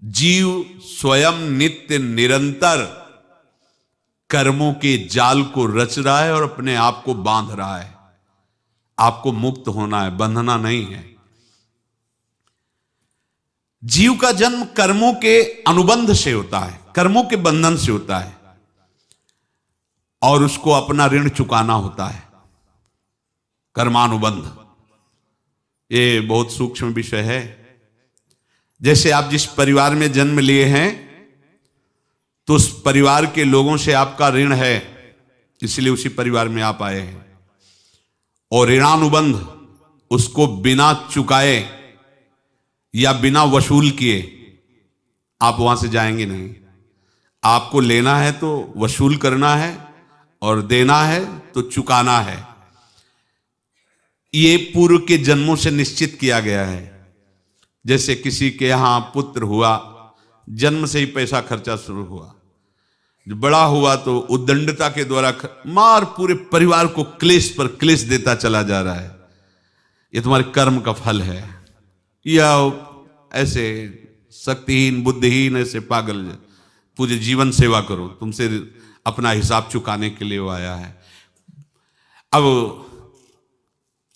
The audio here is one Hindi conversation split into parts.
जीव स्वयं नित्य निरंतर कर्मों के जाल को रच रहा है और अपने आप को बांध रहा है। आपको मुक्त होना है, बंधना नहीं है। जीव का जन्म कर्मों के अनुबंध से होता है, कर्मों के बंधन से होता है, और उसको अपना ऋण चुकाना होता है। कर्मानुबंध ये बहुत सूक्ष्म विषय है। जैसे आप जिस परिवार में जन्म लिए हैं तो उस परिवार के लोगों से आपका ऋण है, इसलिए उसी परिवार में आप आए हैं। और ऋणानुबंध उसको बिना चुकाए या बिना वसूल किए आप वहां से जाएंगे नहीं। आपको लेना है तो वसूल करना है और देना है तो चुकाना है। ये पूर्व के जन्मों से निश्चित किया गया है। जैसे किसी के यहां पुत्र हुआ, जन्म से ही पैसा खर्चा शुरू हुआ, जो बड़ा हुआ तो उद्दंडता के द्वारा मार पूरे परिवार को क्लेश पर क्लेश देता चला जा रहा है। ये तुम्हारे कर्म का फल है। या ऐसे शक्तिहीन बुद्धिहीन ऐसे पागल पूरे जीवन सेवा करो, तुमसे अपना हिसाब चुकाने के लिए वो आया है। अब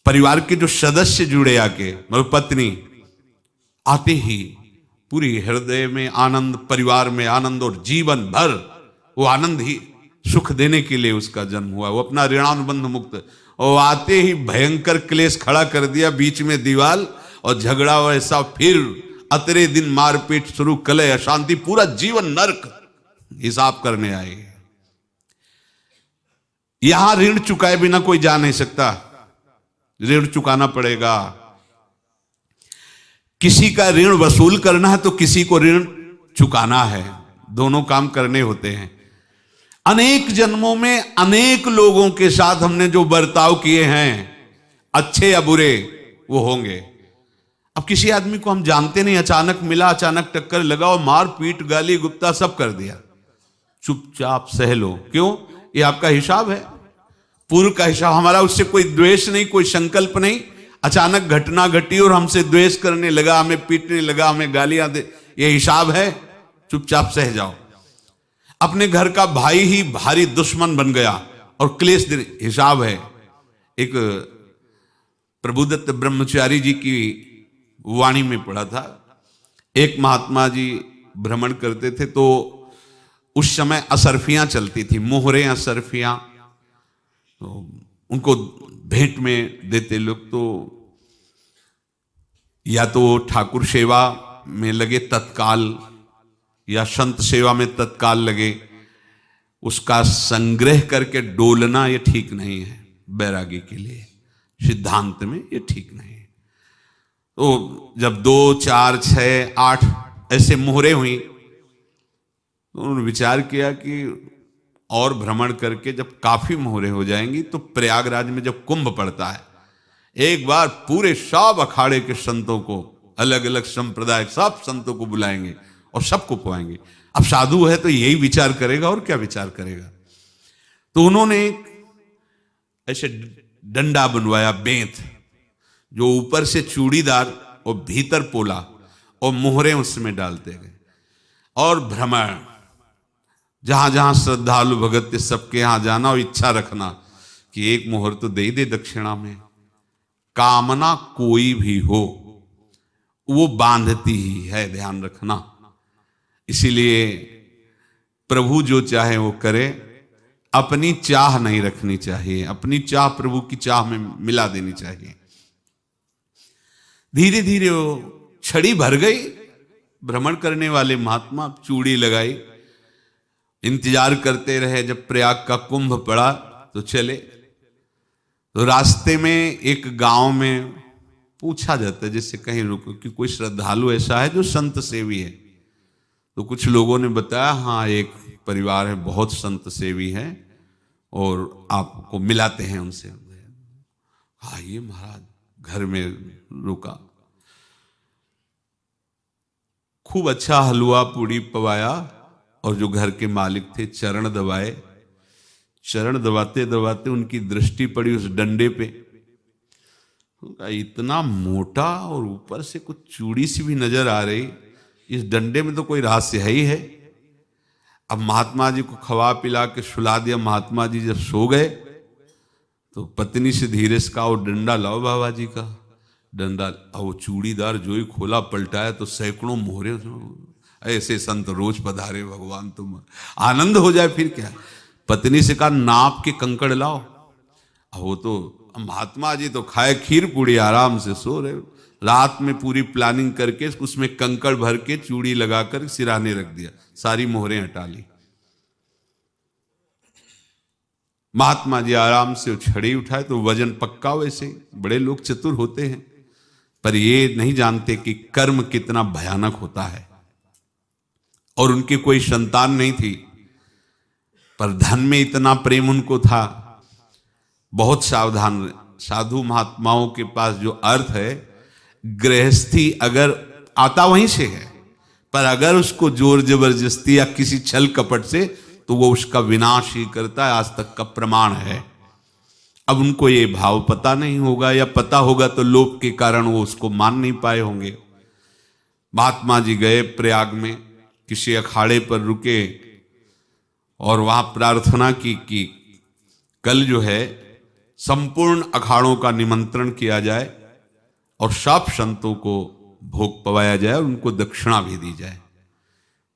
परिवार के जो सदस्य जुड़े आके, मतलब पत्नी आते ही पूरी हृदय में आनंद, परिवार में आनंद, और जीवन भर वो आनंद ही सुख देने के लिए उसका जन्म हुआ। वो अपना ऋणानुबंध मुक्त, और आते ही भयंकर क्लेश खड़ा कर दिया, बीच में दीवाल और झगड़ा वैसा, फिर अतरे दिन मारपीट शुरू, कलह अशांति, पूरा जीवन नरक हिसाब करने आए। यहां ऋण चुकाए बिना कोई जा नहीं सकता, ऋण चुकाना पड़ेगा। किसी का ऋण वसूल करना है तो किसी को ऋण चुकाना है, दोनों काम करने होते हैं। अनेक जन्मों में अनेक लोगों के साथ हमने जो बर्ताव किए हैं, अच्छे या बुरे, वो होंगे। अब किसी आदमी को हम जानते नहीं, अचानक मिला, अचानक टक्कर लगा और मार पीट गाली गुप्ता सब कर दिया, चुपचाप सह लो। क्यों? ये आपका हिसाब है, पूर्व का हिसाब। हमारा उससे कोई द्वेष नहीं, कोई संकल्प नहीं। अचानक घटना घटी और हमसे द्वेष करने लगा, हमें पीटने लगा, हमें गालियां दे, ये हिसाब है, चुपचाप सह जाओ। अपने घर का भाई ही भारी दुश्मन बन गया और क्लेश दे, हिसाब है। एक प्रभुदत्त ब्रह्मचारी जी की वाणी में पढ़ा था, एक महात्मा जी भ्रमण करते थे तो उस समय असरफियां चलती थी, मोहरे असरफियां, तो उनको भेंट में देते लोग। तो या तो ठाकुर सेवा में लगे तत्काल, या संत सेवा में तत्काल लगे, उसका संग्रह करके डोलना ये ठीक नहीं है। बैरागी के लिए सिद्धांत में ये ठीक नहीं है। तो जब 2, 4, 6, 8 ऐसे मोहरे हुई तो उन्होंने विचार किया कि और भ्रमण करके जब काफी मोहरे हो जाएंगी तो प्रयागराज में जब कुंभ पड़ता है, एक बार पूरे सब अखाड़े के संतों को, अलग अलग संप्रदाय सब संतों को बुलाएंगे और सबको पवाएंगे। अब साधु है तो यही विचार करेगा, और क्या विचार करेगा। तो उन्होंने ऐसे डंडा बनवाया, बेंत, जो ऊपर से चूड़ीदार और भीतर पोला, और मोहरे उसमें डालते गए। और भ्रमण, जहां जहां श्रद्धालु भगत थे सबके यहां जाना और इच्छा रखना कि एक मोहर तो दे दे दक्षिणा में। कामना कोई भी हो वो बांधती ही है, ध्यान रखना। इसीलिए प्रभु जो चाहे वो करे, अपनी चाह नहीं रखनी चाहिए, अपनी चाह प्रभु की चाह में मिला देनी चाहिए। धीरे धीरे वो छड़ी भर गई। भ्रमण करने वाले महात्मा चूड़ी लगाई, इंतजार करते रहे। जब प्रयाग का कुंभ पड़ा तो चले। तो रास्ते में एक गांव में पूछा जाता है, जैसे कहीं रुको कि कोई श्रद्धालु ऐसा है जो संत सेवी है। तो कुछ लोगों ने बताया, हाँ एक परिवार है बहुत संत सेवी है और आपको मिलाते हैं उनसे। आइए महाराज, घर में रुका, खूब अच्छा हलवा पूड़ी पवाया, और जो घर के मालिक थे चरण दबाए। चरण दबाते दबाते उनकी दृष्टि पड़ी उस डंडे पे, इतना मोटा और ऊपर से कुछ चूड़ी सी भी नजर आ रही। इस डंडे में तो कोई रहस्य है ही है। अब महात्मा जी को खवा पिला के सुला दिया। महात्मा जी जब सो गए तो पत्नी से धीरे से कहा, वो डंडा लाओ बाबा जी का डंडा। अब वो चूड़ीदार जो ही खोला पलटाया तो सैकड़ों मोहरे। ऐसे संत रोज पधारे भगवान, तुम आनंद हो जाए फिर क्या। पत्नी से कहा, नाप के कंकड़ लाओ। अब वो तो महात्मा जी तो खाए खीर पूड़ी, आराम से सो रहे। रात में पूरी प्लानिंग करके उसमें कंकड़ भर के चूड़ी लगाकर सिराने रख दिया, सारी मोहरें हटा ली। महात्मा जी आराम से छड़ी उठाए तो वजन पक्का। वैसे बड़े लोग चतुर होते हैं, पर ये नहीं जानते कि कर्म कितना भयानक होता है। और उनकी कोई संतान नहीं थी, पर धन में इतना प्रेम उनको था। बहुत सावधान। साधु महात्माओं के पास जो अर्थ है, गृहस्थी अगर आता वहीं से है, पर अगर उसको जोर जबरदस्ती या किसी छल कपट से, तो वो उसका विनाश ही करता है। आज तक का प्रमाण है। अब उनको ये भाव पता नहीं होगा, या पता होगा तो लोभ के कारण वो उसको मान नहीं पाए होंगे। महात्मा जी गए प्रयाग में, किसी अखाड़े पर रुके और वहां प्रार्थना की कि कल जो है संपूर्ण अखाड़ों का निमंत्रण किया जाए और सब संतों को भोग पवाया जाए और उनको दक्षिणा भी दी जाए।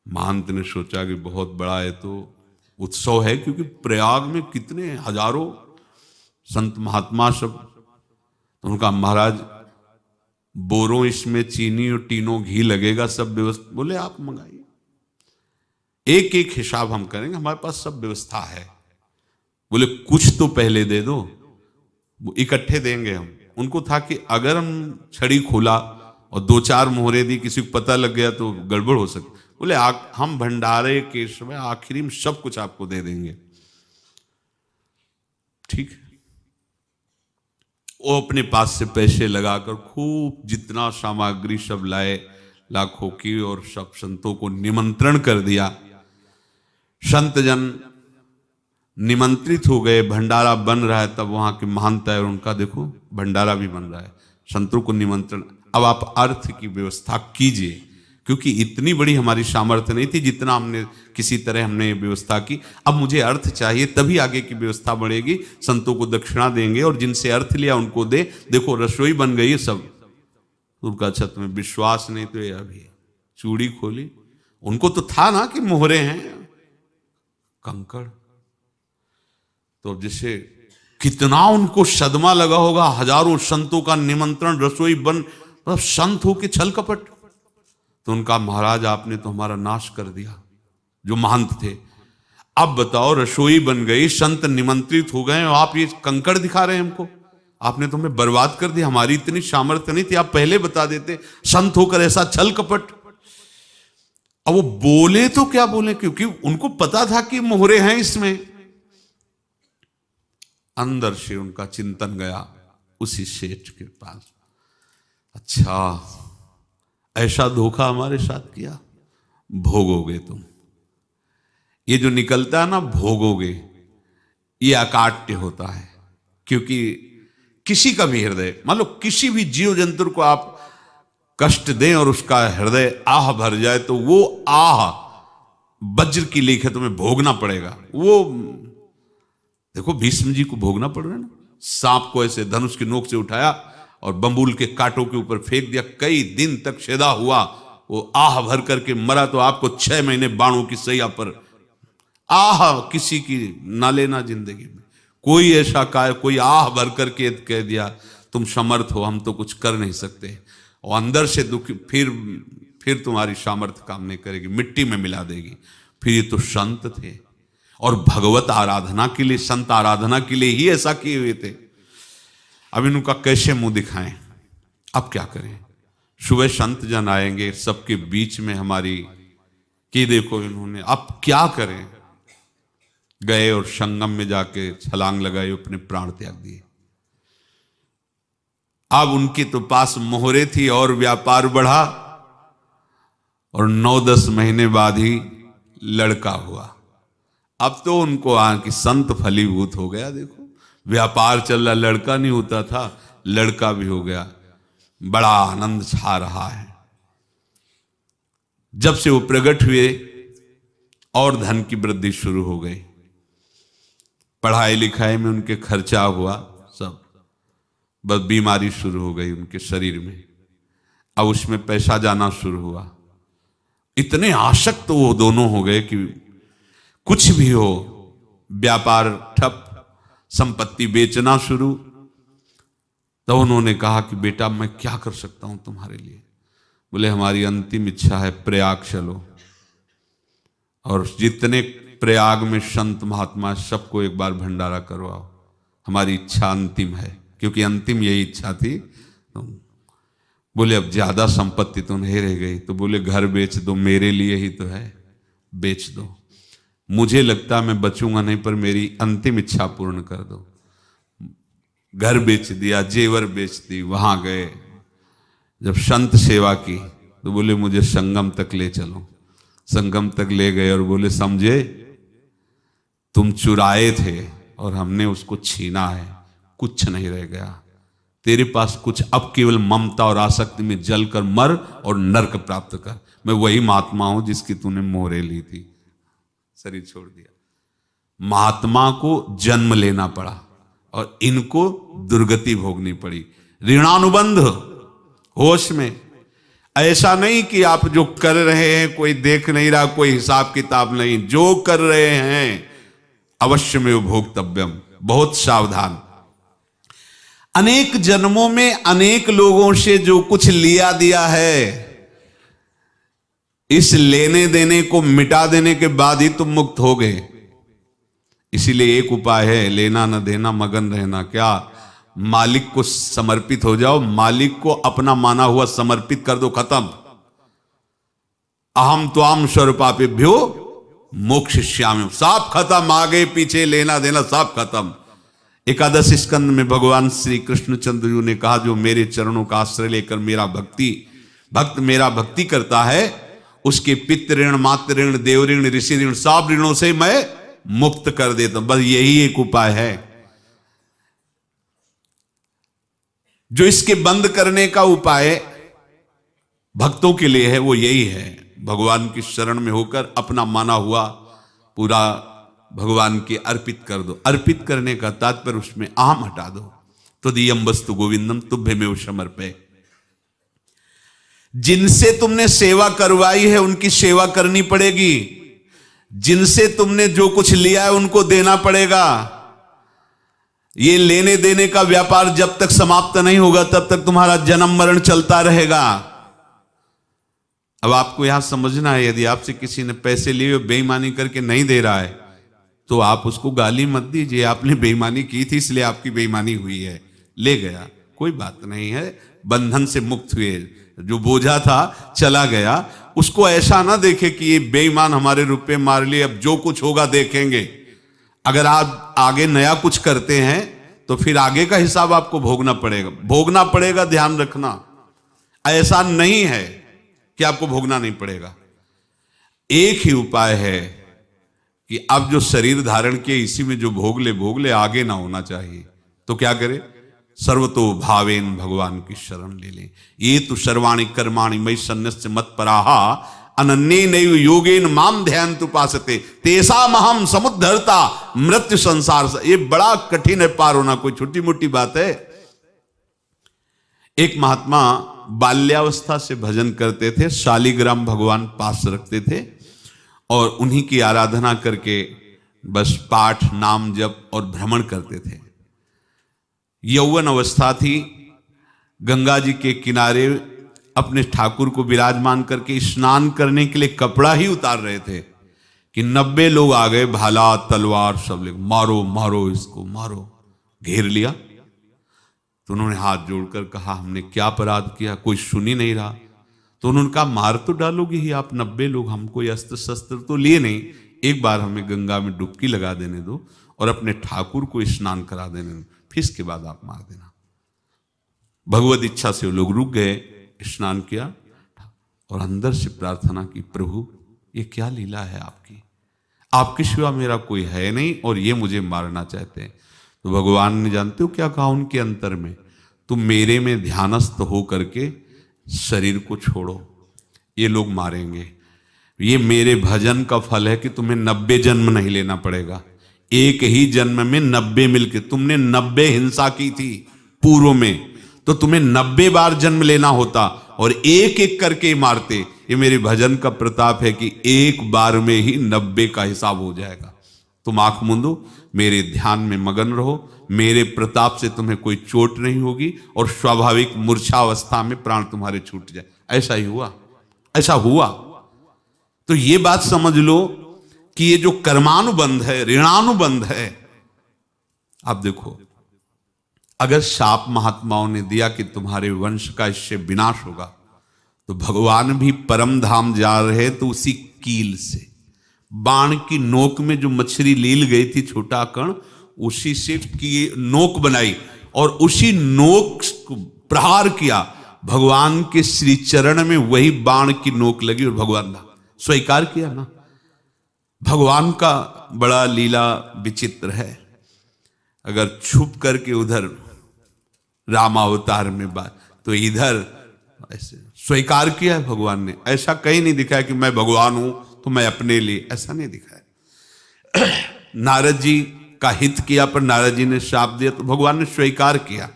महंत ने सोचा कि बहुत बड़ा है तो उत्सव है, क्योंकि प्रयाग में कितने हजारों संत महात्मा सब। तो उनका महाराज बोरों इसमें चीनी और टीनों घी लगेगा, सब व्यवस्था। बोले आप मंगाइए, एक एक हिसाब हम करेंगे, हमारे पास सब व्यवस्था है। बोले कुछ तो पहले दे दो, वो इकट्ठे देंगे हम। उनको था कि अगर हम छड़ी खोला और दो चार मोहरे दी, किसी को पता लग गया तो गड़बड़ हो सकती। बोले हम भंडारे के समय आखिरी में सब कुछ आपको दे देंगे। ठीक है। वो अपने पास से पैसे लगाकर खूब जितना सामग्री सब लाए, लाखों की, और सब संतों को निमंत्रण कर दिया। संत जन निमंत्रित हो गए, भंडारा बन रहा है। तब वहां के महंत है, उनका देखो भंडारा भी बन रहा है, संतों को निमंत्रण। अब आप अर्थ की व्यवस्था कीजिए, क्योंकि इतनी बड़ी हमारी सामर्थ्य नहीं थी जितना हमने किसी तरह हमने व्यवस्था की। अब मुझे अर्थ चाहिए, तभी आगे की व्यवस्था बढ़ेगी। संतों को दक्षिणा देंगे और जिनसे अर्थ लिया उनको दे। देखो रसोई बन गई है सब। उनका छत में विश्वास नहीं तो ये अभी चूड़ी खोली। उनको तो था ना कि मोहरे हैं, कंकड़। तो जैसे कितना उनको सदमा लगा होगा। हजारों संतों का निमंत्रण, रसोई बन, मतलब संत हो के छल कपट। तो उनका महाराज आपने तो हमारा नाश कर दिया, जो महंत थे। अब बताओ रसोई बन गई, संत निमंत्रित हो गए, आप ये कंकड़ दिखा रहे हैं हमको। आपने तो हमें बर्बाद कर दिया, हमारी इतनी सामर्थ्य नहीं थी, आप पहले बता देते। संत होकर ऐसा छल कपट। अब वो बोले तो क्या बोले, क्योंकि उनको पता था कि मोहरे हैं इसमें। अंदर से उनका चिंतन गया उसी सेठ के पास, अच्छा ऐसा धोखा हमारे साथ किया, भोगोगे तुम। ये जो निकलता है ना भोगोगे, ये अकाट्य होता है। क्योंकि किसी का भी हृदय, मान लो किसी भी जीव जंतु को आप कष्ट दें और उसका हृदय आह भर जाए, तो वो आह वज्र की लेख है, तुम्हें भोगना पड़ेगा। वो देखो भीष्म जी को भोगना पड़ रहा है ना। सांप को ऐसे धनुष की नोक से उठाया और बंबूल के कांटों के ऊपर फेंक दिया, कई दिन तक शेदा हुआ, वो आह भर करके मरा। तो आपको 6 महीने बाणों की सैया पर आह किसी की ना लेना जिंदगी में। कोई ऐसा कोई आह भर करके कह दिया तुम समर्थ हो, हम तो कुछ कर नहीं सकते, और अंदर से दुखी, फिर तुम्हारी सामर्थ्य काम नहीं करेगी, मिट्टी में मिला देगी। फिर ये तो संत थे और भगवत आराधना के लिए, संत आराधना के लिए ही ऐसा किए हुए थे। अब इनका कैसे मुंह दिखाएं, अब क्या करें। सुबह संत जन आएंगे, सबके बीच में हमारी कि देखो इन्होंने, अब क्या करें। गए और संगम में जाके छलांग लगाई, अपने प्राण त्याग दिए। अब उनके तो पास मोहरे थी और व्यापार बढ़ा, और 9-10 महीने बाद ही लड़का हुआ। अब तो उनको कि संत फलीभूत हो गया। देखो व्यापार चल रहा, लड़का नहीं होता था, लड़का भी हो गया। बड़ा आनंद छा रहा है। जब से वो प्रकट हुए और धन की वृद्धि शुरू हो गई, पढ़ाई लिखाई में उनके खर्चा हुआ सब, बस बीमारी शुरू हो गई उनके शरीर में, अब उसमें पैसा जाना शुरू हुआ। इतने आसक्त तो वो दोनों हो गए कि कुछ भी हो, व्यापार ठप, संपत्ति बेचना शुरू। तो उन्होंने कहा कि बेटा मैं क्या कर सकता हूं तुम्हारे लिए? बोले हमारी अंतिम इच्छा है प्रयाग चलो, और जितने प्रयाग में संत महात्मा सबको एक बार भंडारा करवाओ, हमारी इच्छा अंतिम है, क्योंकि अंतिम यही इच्छा थी। तो बोले अब ज्यादा संपत्ति तो नहीं रह गई, तो बोले घर बेच दो, मेरे लिए ही तो है, बेच दो, मुझे लगता मैं बचूंगा नहीं, पर मेरी अंतिम इच्छा पूर्ण कर दो। घर बेच दिया, जेवर बेच दी, वहां गए, जब संत सेवा की तो बोले मुझे संगम तक ले चलो। संगम तक ले गए और बोले समझे तुम चुराए थे और हमने उसको छीना है, कुछ नहीं रह गया तेरे पास कुछ, अब केवल ममता और आसक्ति में जल कर मर और नरक प्राप्त कर। मैं वही महात्मा हूं जिसकी तूने मोहरे ली थी, शरीर छोड़ दिया। महात्मा को जन्म लेना पड़ा और इनको दुर्गति भोगनी पड़ी। ऋणानुबंध होश में, ऐसा नहीं कि आप जो कर रहे हैं कोई देख नहीं रहा, कोई हिसाब किताब नहीं, जो कर रहे हैं अवश्य में भोक्तव्यम, बहुत सावधान। अनेक जन्मों में अनेक लोगों से जो कुछ लिया दिया है, इस लेने देने को मिटा देने के बाद ही तुम मुक्त हो गए। इसीलिए एक उपाय है, लेना न देना मगन रहना। क्या? मालिक को समर्पित हो जाओ, मालिक को अपना माना हुआ समर्पित कर दो, खत्म। अहम त्वाम स्वरूपापेभ्यो मोक्षयिष्यामि, सब खत्म, आगे पीछे लेना देना सब खत्म। एकादश स्कंद में भगवान श्री कृष्णचंद्र जी ने कहा जो मेरे चरणों का आश्रय लेकर भक्त मेरा भक्ति करता है, उसके पितृ ऋण, मातृ ऋण, देव ऋण, ऋषि ऋण, सब ऋणों से मैं मुक्त कर देता हूं। बस यही एक उपाय है जो इसके बंद करने का उपाय भक्तों के लिए है, वो यही है, भगवान की शरण में होकर अपना माना हुआ पूरा भगवान के अर्पित कर दो। अर्पित करने का तात्पर्य उसमें अहम हटा दो। त्वदीयं वस्तु गोविंदम तुभ्यमेव समर्पये। जिनसे तुमने सेवा करवाई है उनकी सेवा करनी पड़ेगी, जिनसे तुमने जो कुछ लिया है उनको देना पड़ेगा। ये लेने देने का व्यापार जब तक समाप्त नहीं होगा तब तक तुम्हारा जन्म मरण चलता रहेगा। अब आपको यहां समझना है, यदि आपसे किसी ने पैसे लिए बेईमानी करके नहीं दे रहा है तो आप उसको गाली मत दीजिए, आपने बेईमानी की थी इसलिए आपकी बेईमानी हुई है, ले गया, कोई बात नहीं है, बंधन से मुक्त हुए, जो बोझा था चला गया। उसको ऐसा ना देखे कि ये बेईमान हमारे रुपए मार लिए, अब जो कुछ होगा देखेंगे। अगर आप आगे नया कुछ करते हैं तो फिर आगे का हिसाब आपको भोगना पड़ेगा, ध्यान रखना। ऐसा नहीं है कि आपको भोगना नहीं पड़ेगा। एक ही उपाय है कि अब जो शरीर धारण किए इसी में जो भोग ले, आगे ना होना चाहिए। तो क्या करे? सर्वतो भावेन भगवान की शरण ले ले। ये तो सर्वाणि कर्माणि मयि सन्न्यस्य मत्पराहा अनन्ये नैव योगेन माम ध्यायन्तु उपासते तेषाम् अहं समुद्धर्ता मृत्यु संसार से। ये बड़ा कठिन है पार होना, कोई छोटी मोटी बात है। एक महात्मा बाल्यावस्था से भजन करते थे, शालिग्राम भगवान पास रखते थे और उन्हीं की आराधना करके बस पाठ, नाम, जप और भ्रमण करते थे। यौवन अवस्था थी, गंगा जी के किनारे अपने ठाकुर को विराजमान करके स्नान करने के लिए कपड़ा ही उतार रहे थे कि 90 लोग आ गए, भाला तलवार सब ले, मारो मारो इसको मारो, घेर लिया। तो उन्होंने हाथ जोड़कर कहा हमने क्या अपराध किया, कोई सुन ही नहीं रहा। तो उन्होंने कहा मार तो डालोगे ही आप, 90 लोग, हम कोई अस्त्र शस्त्र तो लिए नहीं, एक बार हमें गंगा में डुबकी लगा देने दो और अपने ठाकुर को स्नान करा देने दो, फिर इसके बाद आप मार देना। भगवत इच्छा से वो लोग रुक गए, स्नान किया और अंदर से प्रार्थना की, प्रभु ये क्या लीला है आपकी, आपके सिवा मेरा कोई है नहीं और ये मुझे मारना चाहते हैं। तो भगवान ने जानते हो क्या कहा उनके अंतर में, तुम मेरे में ध्यानस्थ हो करके शरीर को छोड़ो, ये लोग मारेंगे। ये मेरे भजन का फल है कि तुम्हें 90 जन्म नहीं लेना पड़ेगा। एक ही जन्म में 90 मिलके, तुमने 90 हिंसा की थी पूर्व में, तो तुम्हें 90 बार जन्म लेना होता और एक एक करके मारते। ये मेरे भजन का प्रताप है कि एक बार में ही 90 का हिसाब हो जाएगा। तुम आंख मूंदो, मेरे ध्यान में मगन रहो, मेरे प्रताप से तुम्हें कोई चोट नहीं होगी और स्वाभाविक मूर्छावस्था में प्राण तुम्हारे छूट जाए। ऐसा ही हुआ, ऐसा हुआ। तो ये बात समझ लो कि ये जो कर्मानुबंध है, ऋणानुबंध है। आप देखो, अगर शाप महात्माओं ने दिया कि तुम्हारे वंश का इससे विनाश होगा, तो भगवान भी परम धाम जा रहे तो उसी कील से, बाण की नोक में जो मछली लील गई थी छोटा कण, उसी से की नोक बनाई और उसी नोक को प्रहार किया। भगवान के श्री चरण में वही बाण की नोक लगी और भगवान ने स्वीकार किया ना। भगवान का बड़ा लीला विचित्र है। अगर छुप करके उधर रामावतार में बात, तो इधर ऐसे स्वीकार किया है भगवान ने। ऐसा कहीं नहीं दिखाया कि मैं भगवान हूं तो मैं अपने लिए, ऐसा नहीं दिखाया। नारद जी का हित किया पर नारद जी ने श्राप दिया तो भगवान ने स्वीकार किया।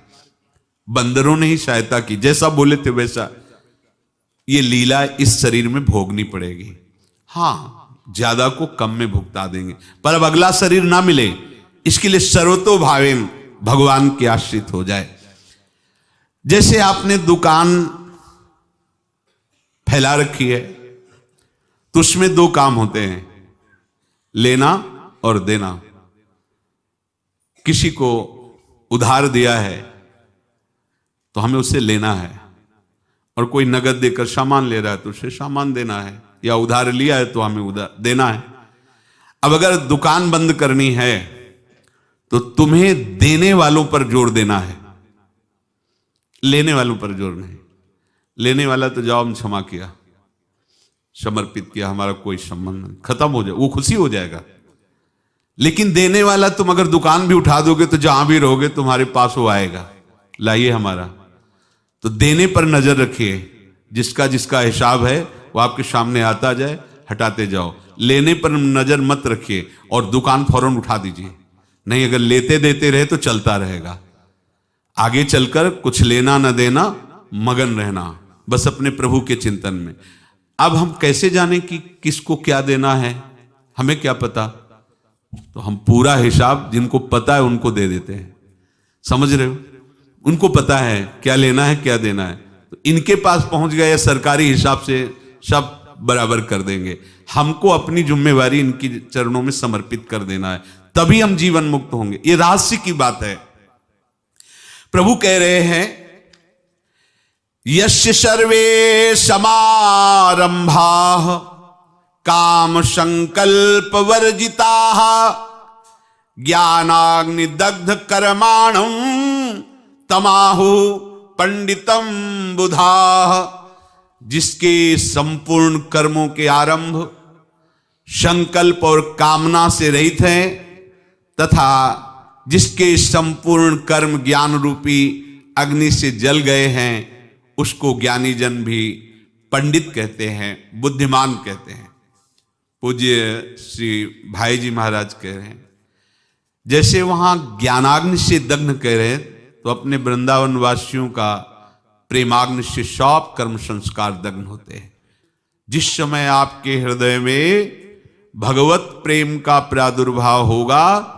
बंदरों ने ही सहायता की, जैसा बोले थे वैसा। ये लीला इस शरीर में भोगनी पड़ेगी। हाँ, ज्यादा को कम में भुगता देंगे, पर अब अगला शरीर ना मिले इसके लिए सर्वतो भावेन भगवान के आश्रित हो जाए। जैसे आपने दुकान फैला रखी है तो उसमें दो काम होते हैं, लेना और देना। किसी को उधार दिया है तो हमें उससे लेना है, और कोई नगद देकर सामान ले रहा है तो उसे सामान देना है, या उधार लिया है तो हमें उधार देना है। अब अगर दुकान बंद करनी है तो तुम्हें देने वालों पर जोर देना है, लेने वालों पर जोर नहीं। लेने वाला तो जाओ हम क्षमा किया, समर्पित किया, हमारा कोई संबंध नहीं, खत्म हो जाए, वो खुशी हो जाएगा। लेकिन देने वाला तुम अगर दुकान भी उठा दोगे तो जहां भी रहोगे तुम्हारे पास वो आएगा, लाइए हमारा। तो देने पर नजर रखिए, जिसका जिसका हिसाब है वो आपके सामने आता जाए, हटाते जाओ। लेने पर नजर मत रखिए और दुकान फौरन उठा दीजिए, नहीं अगर लेते देते रहे तो चलता रहेगा। आगे चलकर कुछ लेना न देना, मगन रहना बस अपने प्रभु के चिंतन में। अब हम कैसे जाने कि किसको क्या देना है, हमें क्या पता? तो हम पूरा हिसाब जिनको पता है उनको दे देते हैं, समझ रहे हो? उनको पता है क्या लेना है क्या देना है, तो इनके पास पहुंच गए, सरकारी हिसाब से सब बराबर कर देंगे। हमको अपनी जिम्मेवारी इनकी चरणों में समर्पित कर देना है, तभी हम जीवन मुक्त होंगे। ये रहस्य की बात है। प्रभु कह रहे हैं, यस्य सर्वे समारंभाः काम संकल्प वर्जिताः ज्ञानाग्नि दग्ध कर्माणं तमाहु पंडितम बुधाः। जिसके संपूर्ण कर्मों के आरंभ संकल्प और कामना से रहित हैं, तथा जिसके संपूर्ण कर्म ज्ञान रूपी अग्नि से जल गए हैं, उसको ज्ञानी जन भी पंडित कहते हैं, बुद्धिमान कहते हैं। पूज्य श्री भाई जी महाराज कह रहे हैं, जैसे वहां ज्ञानाग्नि से दग्न कह रहे हैं, तो अपने वृंदावन वासियों का प्रेमाग्नि से सब कर्म संस्कार दग्न होते हैं। जिस समय आपके हृदय में भगवत प्रेम का प्रादुर्भाव होगा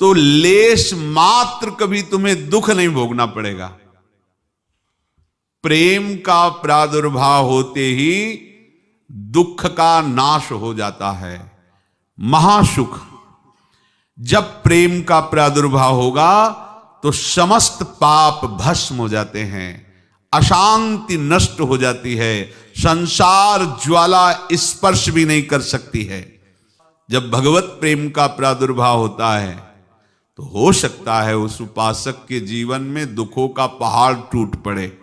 तो लेश मात्र कभी तुम्हें दुख नहीं भोगना पड़ेगा। प्रेम का प्रादुर्भाव होते ही दुख का नाश हो जाता है, महासुख। जब प्रेम का प्रादुर्भाव होगा तो समस्त पाप भस्म हो जाते हैं, अशांति नष्ट हो जाती है, संसार ज्वाला स्पर्श भी नहीं कर सकती है। जब भगवत प्रेम का प्रादुर्भाव होता है तो हो सकता है उस उपासक के जीवन में दुखों का पहाड़ टूट पड़े,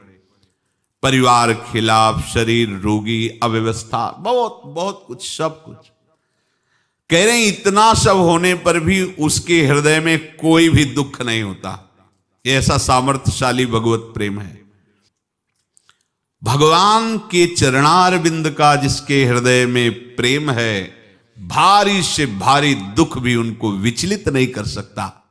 परिवार खिलाफ, शरीर रोगी, अव्यवस्था, बहुत बहुत कुछ, सब कुछ। कह रहे हैं इतना सब होने पर भी उसके हृदय में कोई भी दुख नहीं होता। ऐसा सामर्थ्यशाली भगवत प्रेम है। भगवान के चरणारविंद का जिसके हृदय में प्रेम है, भारी से भारी दुख भी उनको विचलित नहीं कर सकता।